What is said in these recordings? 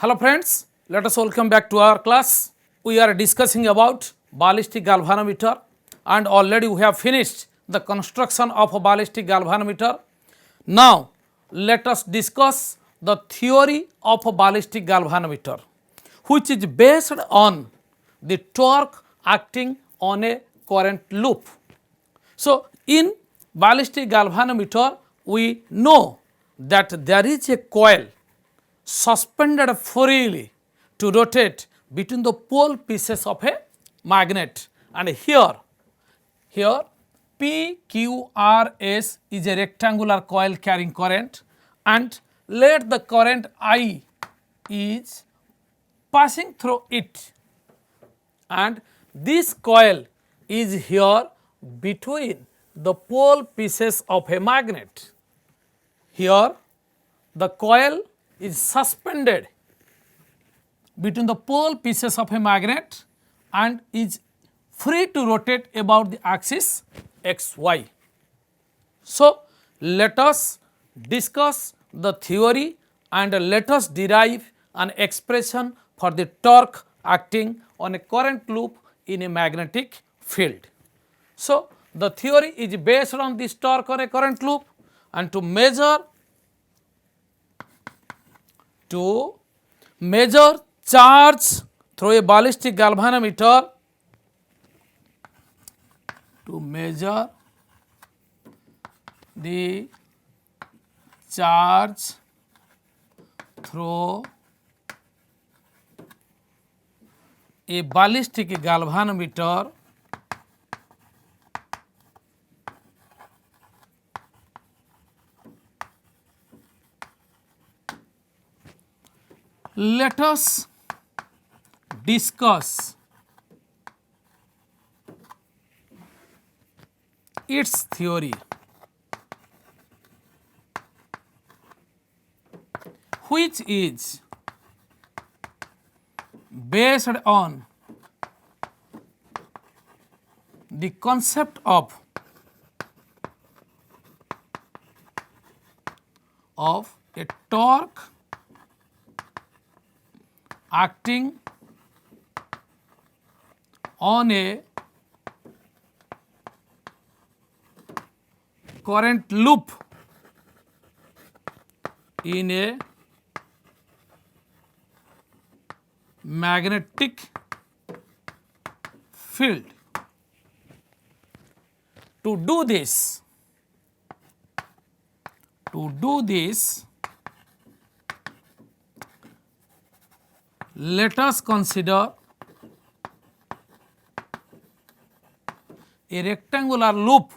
Hello friends, let us welcome back to our class. We are discussing about ballistic galvanometer and already we have finished the construction of a ballistic galvanometer. Now let us discuss the theory of a ballistic galvanometer, which is based on the torque acting on a current loop. So, in ballistic galvanometer we know that there is a coil suspended freely to rotate between the pole pieces of a magnet, and here PQRS is a rectangular coil carrying current, and let the current I is passing through it, and this coil is here between the pole pieces of a magnet. Here the coil is suspended between the pole pieces of a magnet and is free to rotate about the axis xy. So, let us discuss the theory and let us derive an expression for the torque acting on a current loop in a magnetic field. So, the theory is based on this torque on a current loop, and to measure charge through a ballistic galvanometer, to measure the charge through a ballistic galvanometer, let us discuss its theory, which is based on the concept of a torque acting on a current loop in a magnetic field. To do this, let us consider a rectangular loop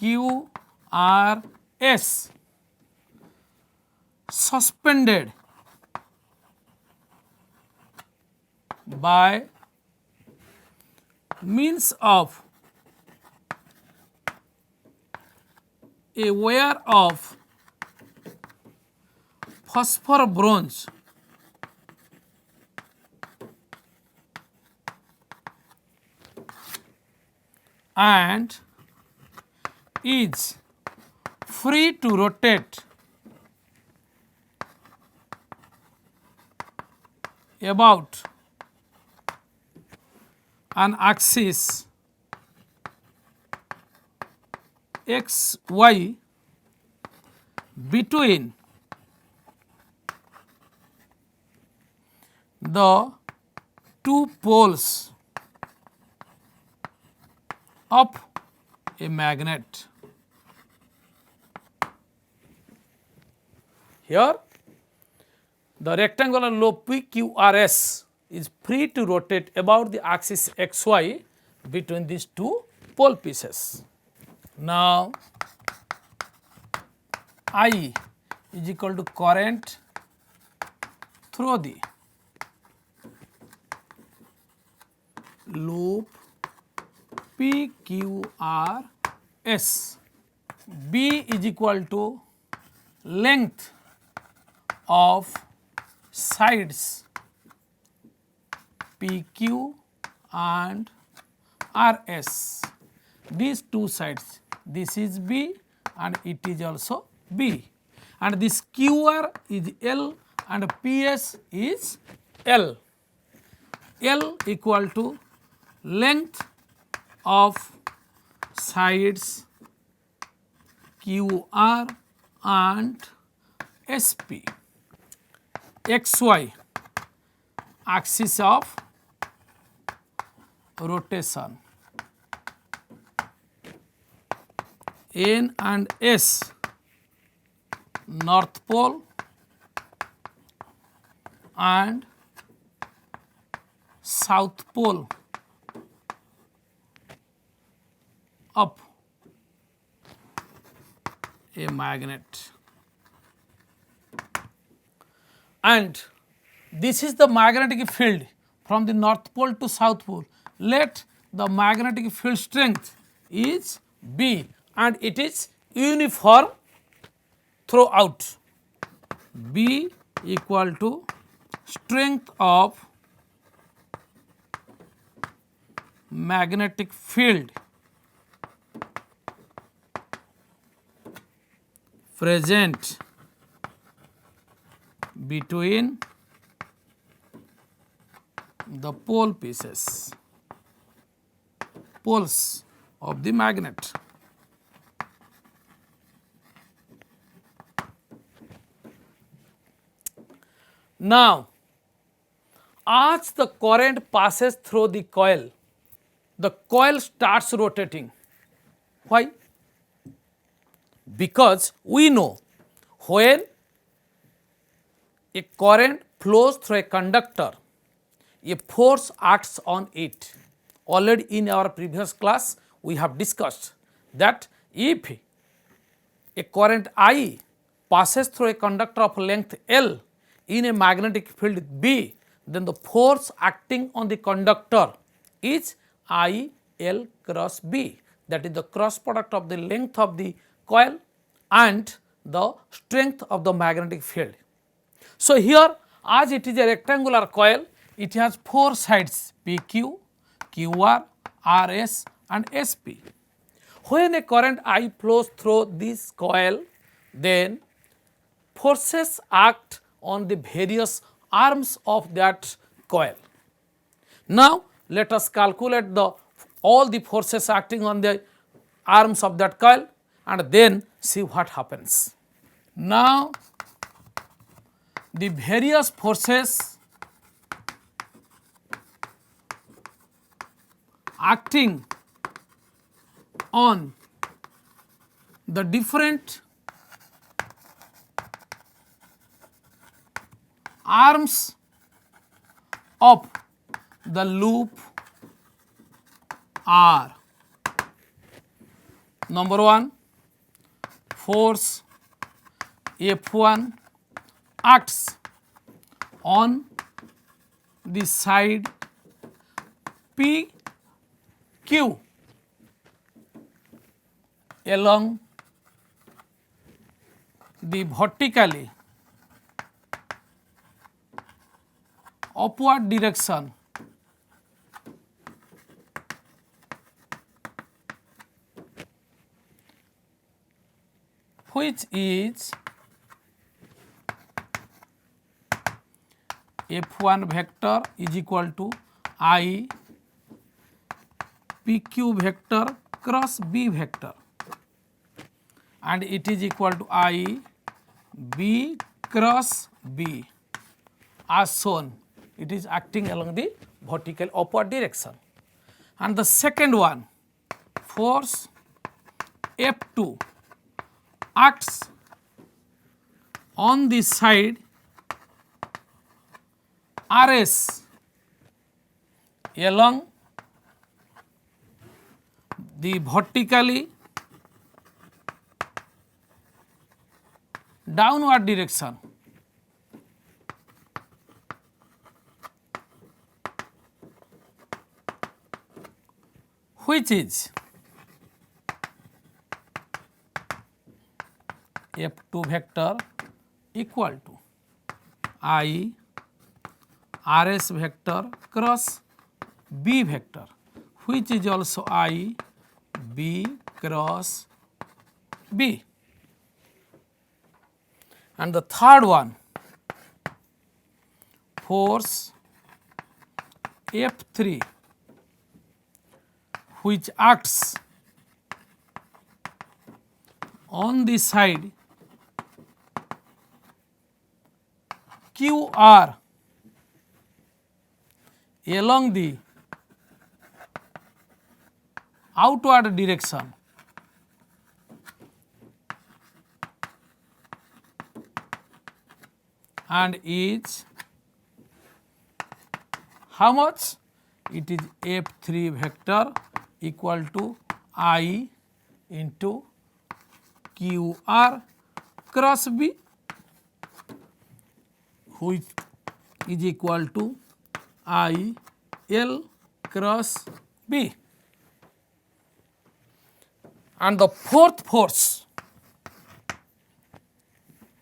PQRS suspended by means of a wire of phosphor bronze and is free to rotate about an axis xy between the two poles of a magnet. Here the rectangular loop PQRS is free to rotate about the axis xy between these two pole pieces. Now, I is equal to current through the loop PQRS. B is equal to length of sides PQ and RS. These two sides, this is B and it is also B, and this QR is L and PS is L. L equal to length of sides QR and SP. XY axis of rotation. N and S north pole and south pole of a magnet, and this is the magnetic field from the north pole to south pole. Let the magnetic field strength is B and it is uniform throughout. B equal to strength of magnetic field present between the pole pieces, poles of the magnet. Now, as the current passes through the coil starts rotating. Why? Because we know when a current flows through a conductor, a force acts on it. Already in our previous class we have discussed that if a current I passes through a conductor of length L in a magnetic field B, then the force acting on the conductor is I L cross B, that is the cross product of the length of the coil and the strength of the magnetic field. So, here as it is a rectangular coil, it has four sides PQ, QR, RS and SP. When a current I flows through this coil, then forces act on the various arms of that coil. Now, let us calculate all the forces acting on the arms of that coil and then see what happens. Now, the various forces acting on the different arms of the loop are: number 1, force F1 acts on the side PQ along the vertically upward direction which is F1 vector is equal to I PQ vector cross B vector, and it is equal to I B cross B as shown. It is acting along the vertical upward direction. And the second one, force F2 acts on the side RS along the vertically downward direction, which is F2 vector equal to I RS vector cross B vector, which is also I B cross B. And the third one, force F3 which acts on the side QR along the outward direction and is how much? It is F3 vector equal to I into QR cross B, which is equal to I L cross B. And the fourth force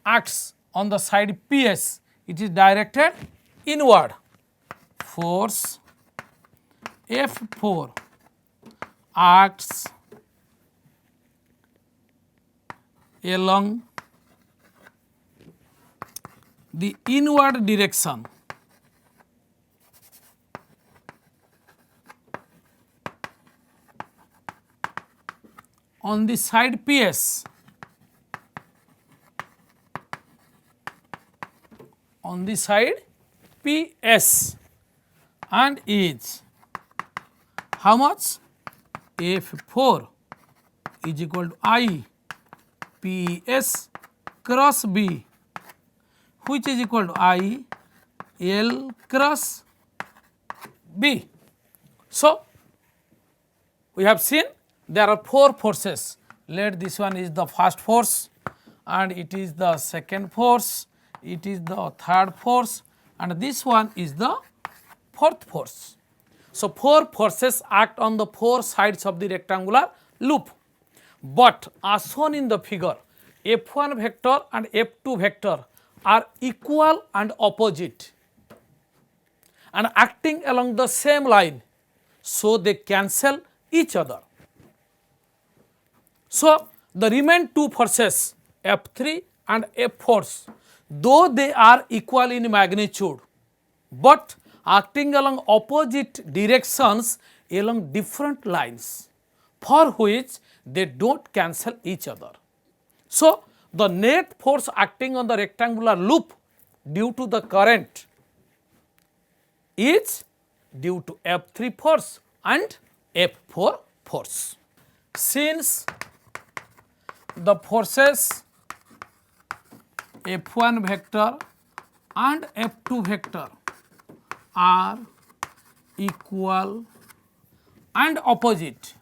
acts on the side PS, it is directed inward. Force F4 acts along the inward direction on the side PS, on the side PS and is how much? F4 is equal to I PS cross B, which is equal to I L cross B. So, we have seen there are four forces. Let this one is the first force and it is the second force, it is the third force and this one is the fourth force. So, four forces act on the four sides of the rectangular loop, but as shown in the figure, F1 vector and F2 vector are equal and opposite and acting along the same line, so they cancel each other. So, the remaining two forces F3 and F4, though they are equal in magnitude, but acting along opposite directions along different lines, for which they do not cancel each other. So, the net force acting on the rectangular loop due to the current is due to F3 force and F4 force. Since the forces F1 vector and F2 vector are equal and opposite,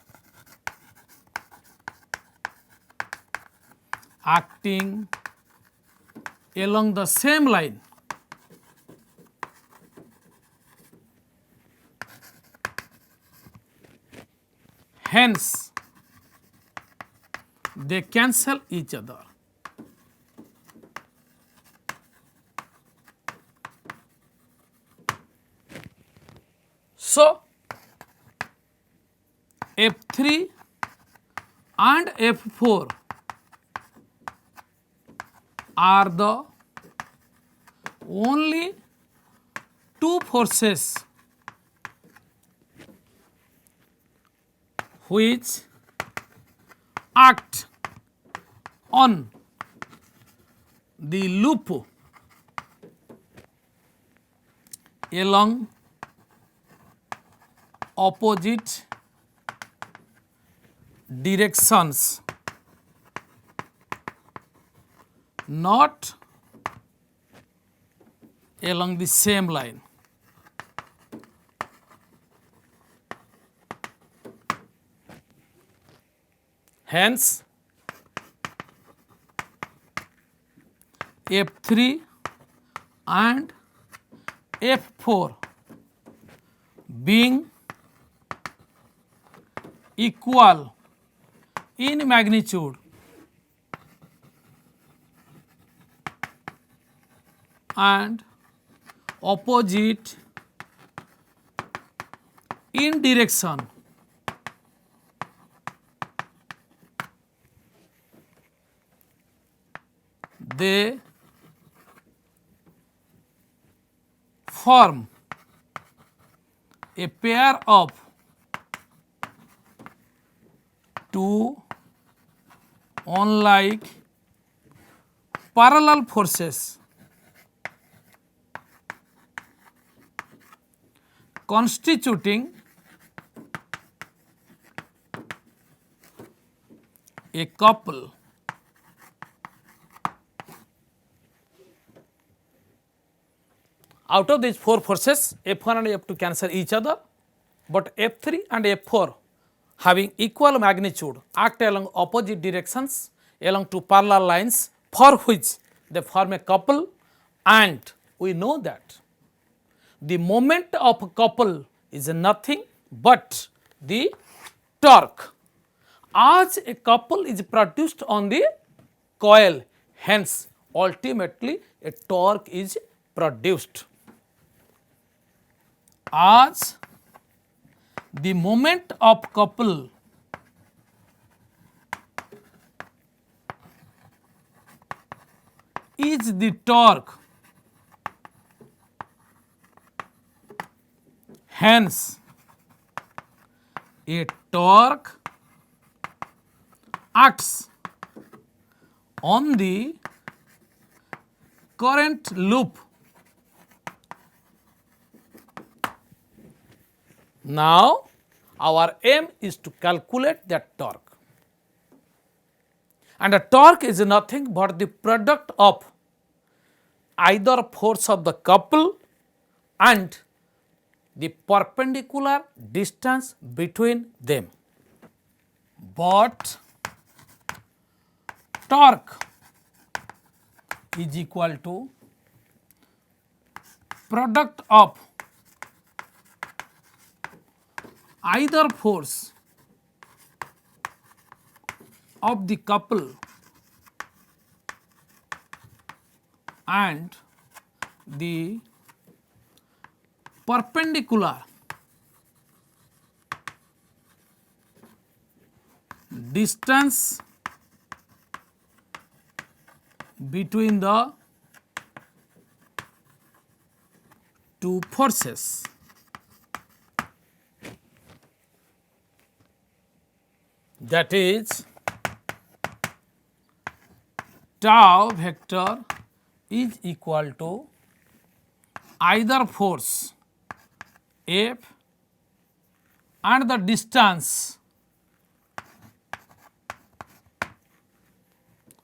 acting along the same line, hence they cancel each other. So, F3 and F4 are the only two forces which act on the loop along opposite directions, not along the same line. Hence, F3 and F4 being equal in magnitude and opposite in direction, they form a pair of two unlike parallel forces constituting a couple. Out of these four forces, F1 and F2 cancel each other, but F3 and F4 having equal magnitude act along opposite directions along two parallel lines, for which they form a couple, and we know that the moment of a couple is nothing but the torque, as a couple is produced on the coil, hence ultimately a torque is produced. As the moment of couple is the torque, hence a torque acts on the current loop. Now, our aim is to calculate that torque, and a torque is nothing but the product of either force of the couple and the perpendicular distance between them. But torque is equal to product of either force of the couple and the perpendicular distance between the two forces. That is, tau vector is equal to either force F and the distance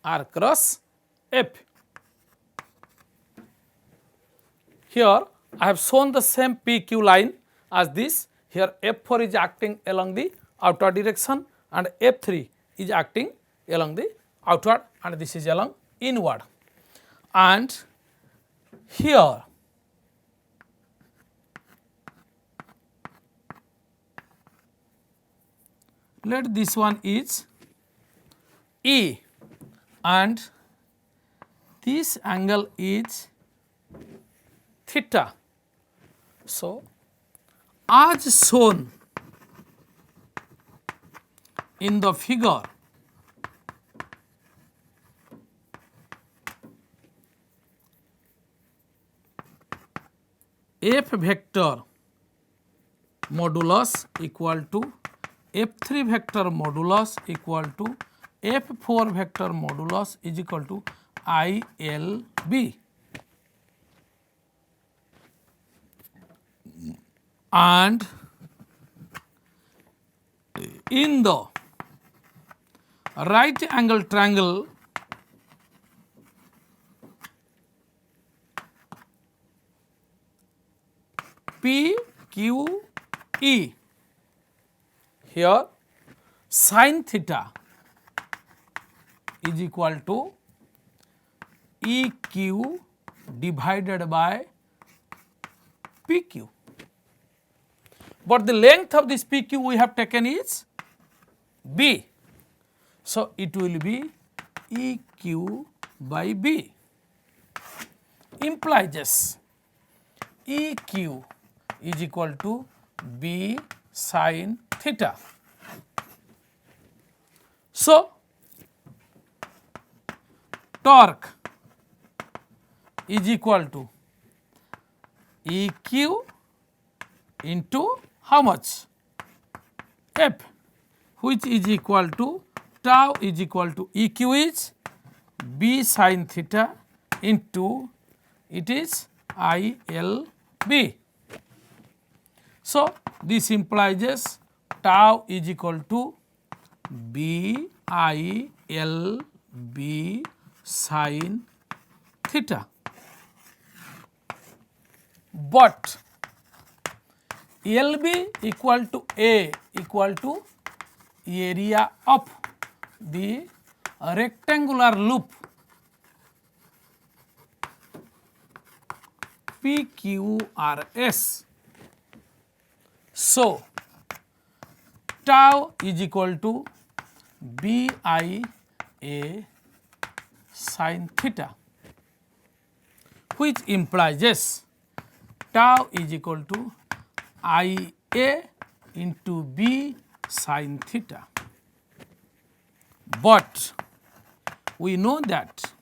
R cross F. Here I have shown the same PQ line as this. Here F4 is acting along the outward direction and F3 is acting along the outward, and this is along inward. And here let this one is E and this angle is theta. So, as shown in the figure, F vector modulus equal to F3 vector modulus equal to F4 vector modulus is equal to ILB. And in the right angle triangle, PQE, here sin theta is equal to EQ divided by PQ. But the length of this PQ we have taken is B. So, it will be EQ by B, implies EQ is equal to B sin theta. So, torque is equal to EQ into how much? F, which is equal to tau is equal to EQ is B sin theta into it is ILB. So, this implies tau is equal to BILB sin theta. But LB equal to A equal to area of the rectangular loop PQRS. So, tau is equal to BIA sin theta, which implies tau is equal to IA into B sin theta. But we know that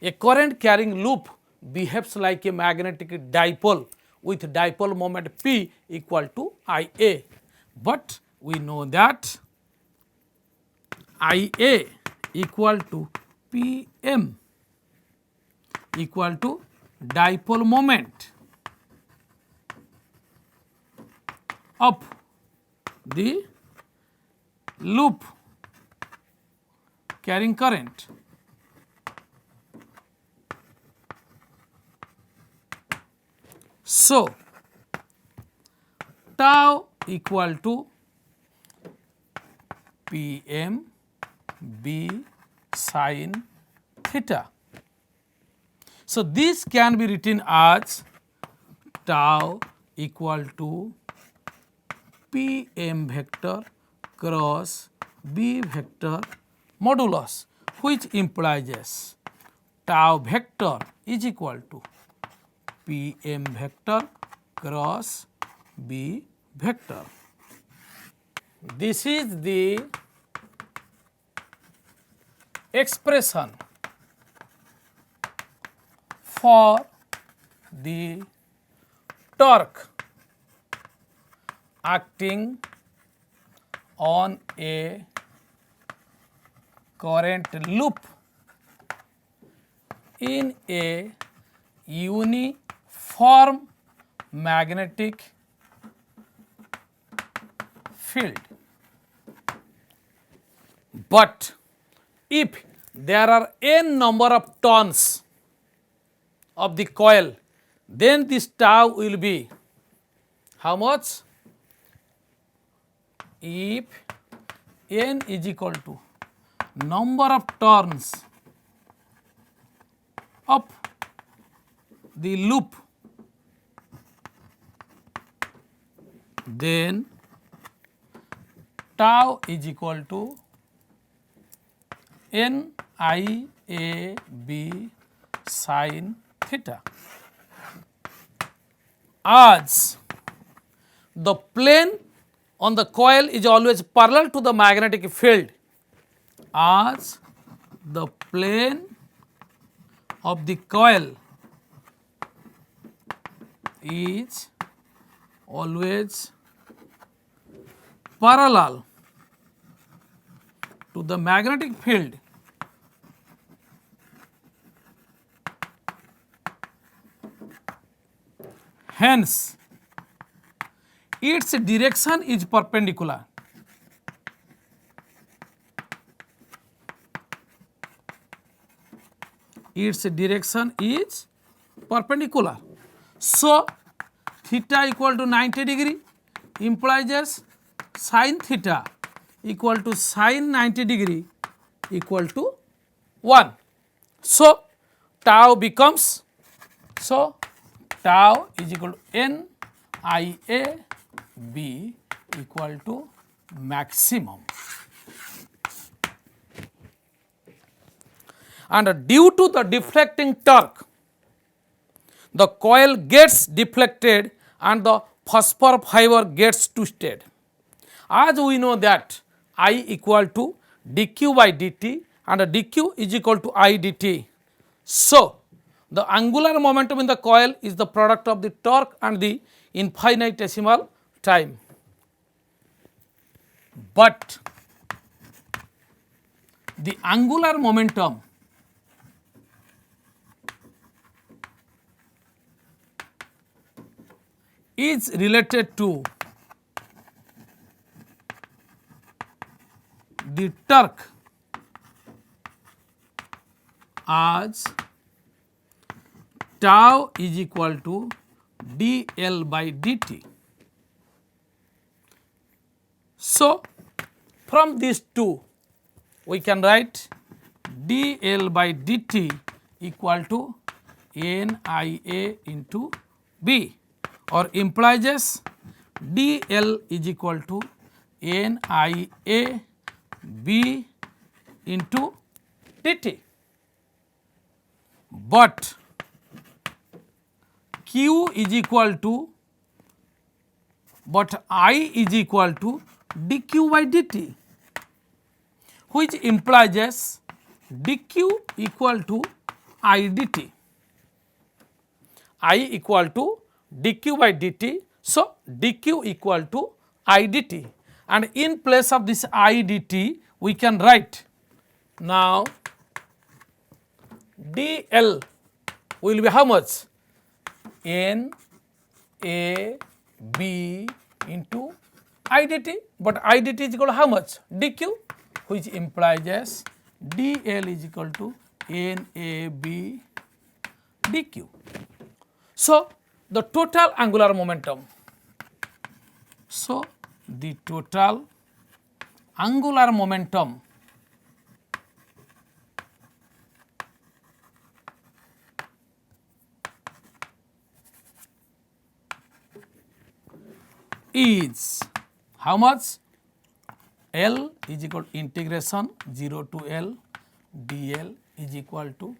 a current carrying loop behaves like a magnetic dipole with dipole moment P equal to IA. But we know that IA equal to PM equal to dipole moment of the loop carrying current. So, tau equal to PM B sin theta. So, this can be written as tau equal to PM vector cross B vector modulus, which implies tau vector is equal to PM vector cross B vector. This is the expression for the torque acting on a current loop in a uniform magnetic field. But if there are n number of turns of the coil, then this tau will be how much? If n is equal to number of turns of the loop, then tau is equal to NIAB sin theta. As the plane on the coil is always parallel to the magnetic field, as the plane of the coil is always parallel to the magnetic field, hence its direction is perpendicular. Its direction is perpendicular. So, theta equal to 90 degree implies sin theta equal to sin 90 degree equal to 1. So, tau becomes, so tau is equal to NIAB equal to maximum. And due to the deflecting torque, the coil gets deflected and the phosphor fiber gets twisted. As we know that I equal to dq by dt and dq is equal to I dt. So, the angular momentum in the coil is the product of the torque and the infinitesimal time. But the angular momentum is related to the torque as tau is equal to dl by dt. So, from these two we can write dl by dt equal to nia into b, or implies as dl is equal to nia b into dt. But q is equal to, but I is equal to dq by dt, which implies as dq equal to I dt. I equal to dq by dt. So, dq equal to I dt, and in place of this I dt we can write now dl will be how much? N A B into I dt, but I dt is equal to how much? dq, which implies as dl is equal to N A B dq. So, the total angular momentum. So, the total angular momentum is how much? L is equal to integration 0 to L dl is equal to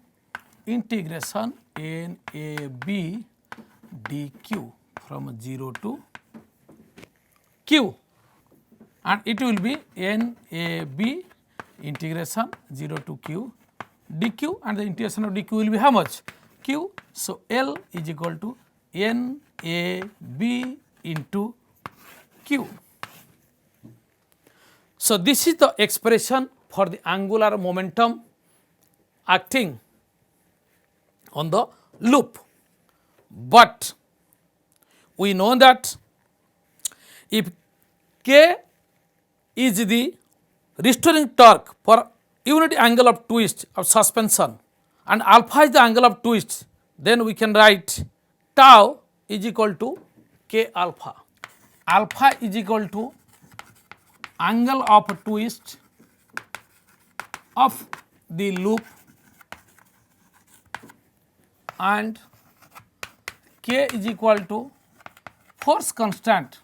integration N A B dq from 0 to q, and it will be N A B integration 0 to q dq, and the integration of dq will be how much? Q. So, L is equal to N A B into q. So, this is the expression for the angular momentum acting on the loop, but we know that if k is the restoring torque for unit angle of twist of suspension and alpha is the angle of twist, then we can write tau is equal to k alpha. Alpha is equal to angle of twist of the loop and k is equal to force constant,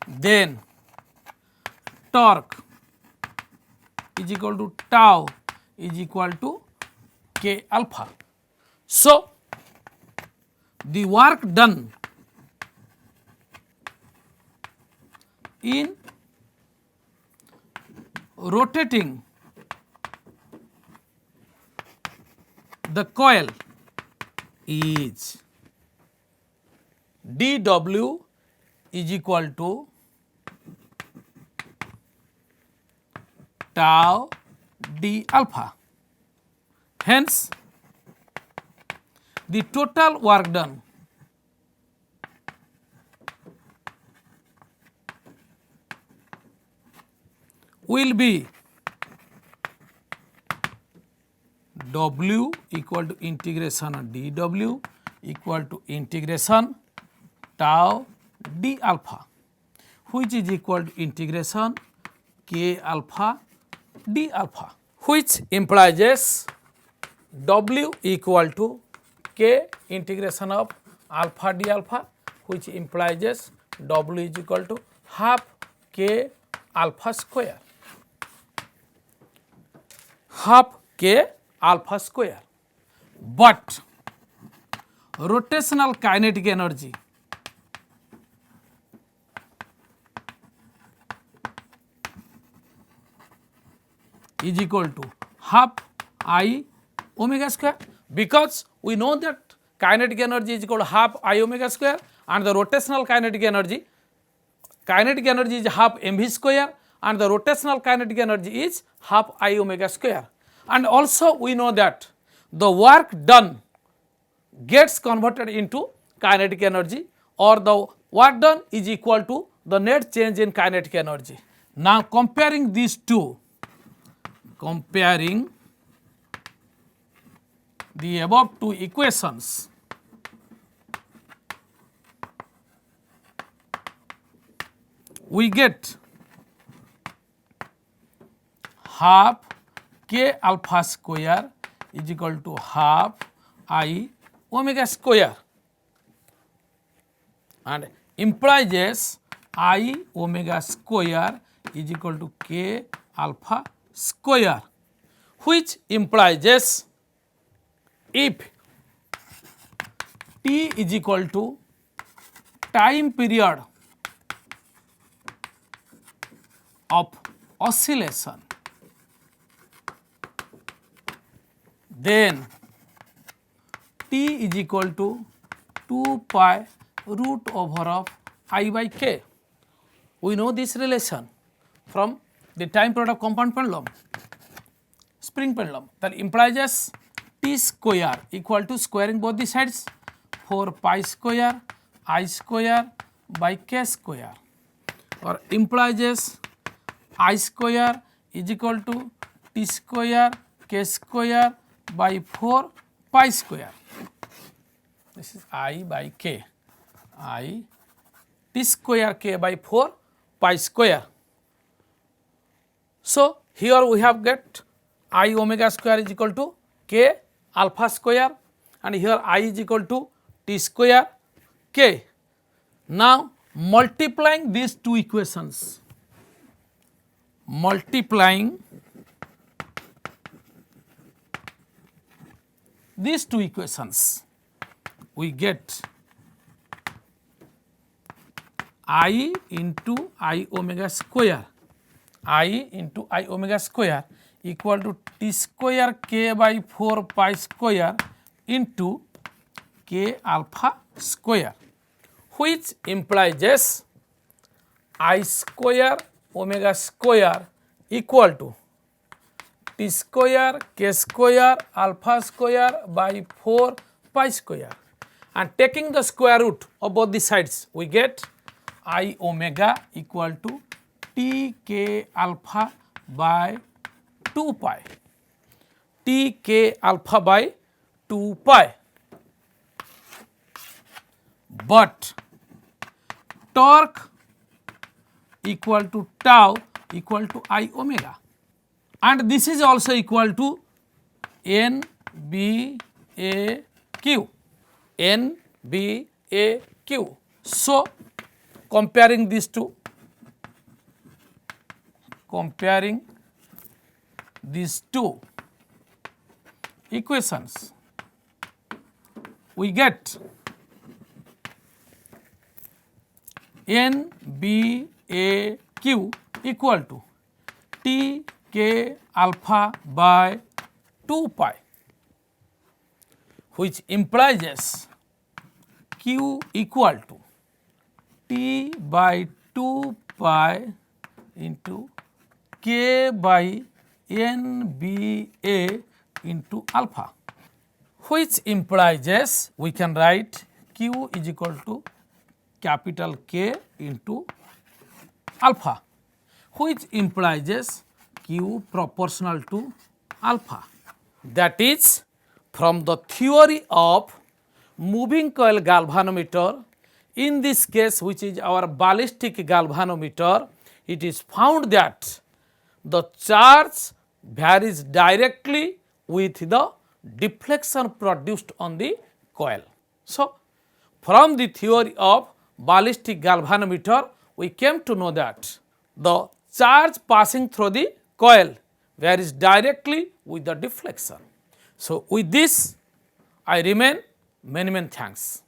then torque is equal to tau is equal to k alpha. So, the work done in rotating the coil is dw is equal to tau d alpha. Hence, the total work done will be w equal to integration dw equal to integration tau d alpha, which is equal to integration k alpha d alpha, which implies w equal to k integration of alpha d alpha, which implies w is equal to half k alpha square, half k alpha square. But rotational kinetic energy is equal to half I omega square, because we know that kinetic energy is equal to half I omega square, and the rotational kinetic energy is half mv square, and the rotational kinetic energy is half I omega square. And also we know that the work done gets converted into kinetic energy, or the work done is equal to the net change in kinetic energy. Now comparing these two, comparing the above two equations, we get half k alpha square is equal to half I omega square, and implies I omega square is equal to k alpha square, which implies if t is equal to time period of oscillation, then t is equal to 2 pi root over of I by k. We know this relation from the time period of compound pendulum, spring pendulum, that implies t square equal to squaring both the sides 4 pi square I square by k square, or implies I square is equal to t square k square by 4 pi square. This is I by k, I t square k by 4 pi square. So here we have get I omega square is equal to k alpha square, and here I is equal to t square k. Now multiplying these two equations, multiplying these two equations, we get I into I omega square, I into I omega square equal to t square k by 4 pi square into k alpha square, which implies I square omega square equal to t square k square alpha square by 4 pi square, and taking the square root of both the sides, we get I omega equal to t k alpha by 2 pi, t k alpha by 2 pi. But torque equal to tau equal to I omega, and this is also equal to n b a q, n b a q. So comparing these two, comparing these two equations, we get n b a q equal to t k alpha by 2 pi, which implies q equal to t by 2 pi into k by n b a into alpha, which implies we can write q is equal to capital K into alpha, which implies q proportional to alpha. That is, from the theory of moving coil galvanometer, in this case which is our ballistic galvanometer, it is found that the charge varies directly with the deflection produced on the coil. So from the theory of ballistic galvanometer, we came to know that the charge passing through the coil varies directly with the deflection. So with this I remain, many thanks.